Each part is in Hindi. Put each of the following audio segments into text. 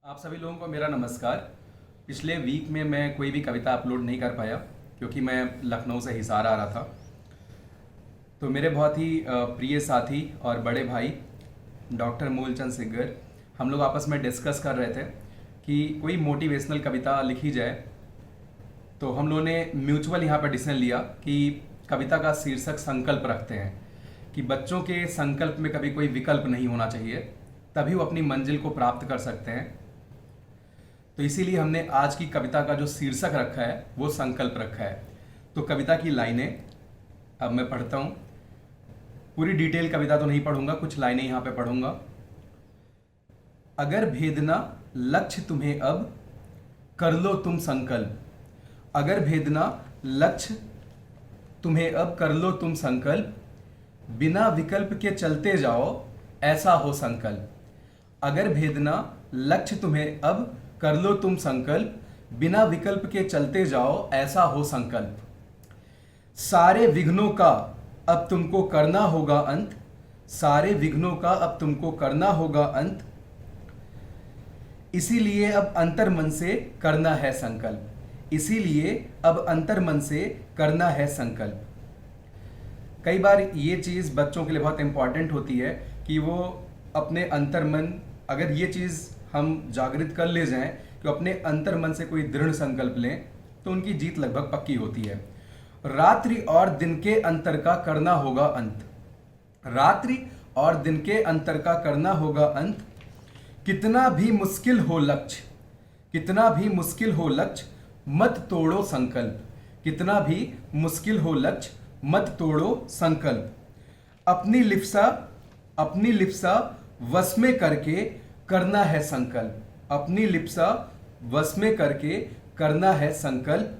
आप सभी लोगों को मेरा नमस्कार। पिछले वीक में मैं कोई भी कविता अपलोड नहीं कर पाया क्योंकि मैं लखनऊ से हिसार आ रहा था। तो मेरे बहुत ही प्रिय साथी और बड़े भाई डॉक्टर मूलचंद सिग्गर, हम लोग आपस में डिस्कस कर रहे थे कि कोई मोटिवेशनल कविता लिखी जाए। तो हम लोगों ने म्यूचुअल यहाँ पर डिसीजन लिया कि कविता का शीर्षक संकल्प रखते हैं कि बच्चों के संकल्प में कभी कोई विकल्प नहीं होना चाहिए, तभी वो अपनी मंजिल को प्राप्त कर सकते हैं। तो इसीलिए हमने आज की कविता का जो शीर्षक रखा है वो संकल्प रखा है। तो कविता की लाइनें अब मैं पढ़ता हूँ। पूरी डिटेल कविता तो नहीं पढ़ूंगा, कुछ लाइनें यहाँ पे पढ़ूंगा। अगर भेदना लक्ष्य तुम्हें अब, कर लो तुम संकल्प। अगर भेदना लक्ष्य तुम्हें अब, कर लो तुम संकल्प। बिना विकल्प के चलते जाओ, ऐसा हो संकल्प। अगर भेदना लक्ष्य तुम्हें अब, कर लो तुम संकल्प। बिना विकल्प के चलते जाओ, ऐसा हो संकल्प। सारे विघ्नों का अब तुमको करना होगा अंत। सारे विघ्नों का अब तुमको करना होगा अंत। इसीलिए अब अंतर्मन से करना है संकल्प। इसीलिए अब अंतर्मन से करना है संकल्प। कई बार ये चीज़ बच्चों के लिए बहुत इंपॉर्टेंट होती है कि वो अपने अंतर्मन, अगर ये चीज़ हम जागृत कर ले जाएं कि अपने अंतर्मन से कोई दृढ़ संकल्प लें तो उनकी जीत लगभग पक्की होती है। रात्रि और दिन के अंतर का करना होगा अंत। रात्रि और दिन के अंतर का करना होगा अंत। कितना भी मुश्किल हो लक्ष्य, कितना भी मुश्किल हो लक्ष्य, मत तोड़ो संकल्प। कितना भी मुश्किल हो लक्ष्य, मत तोड़ो संकल्प। अपनी लिप्सा वश में करके करना है संकल्प। अपनी लिप्सा वश में करके करना है संकल्प।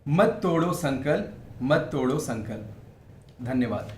मत तोड़ो संकल्प, मत तोड़ो संकल्प। धन्यवाद।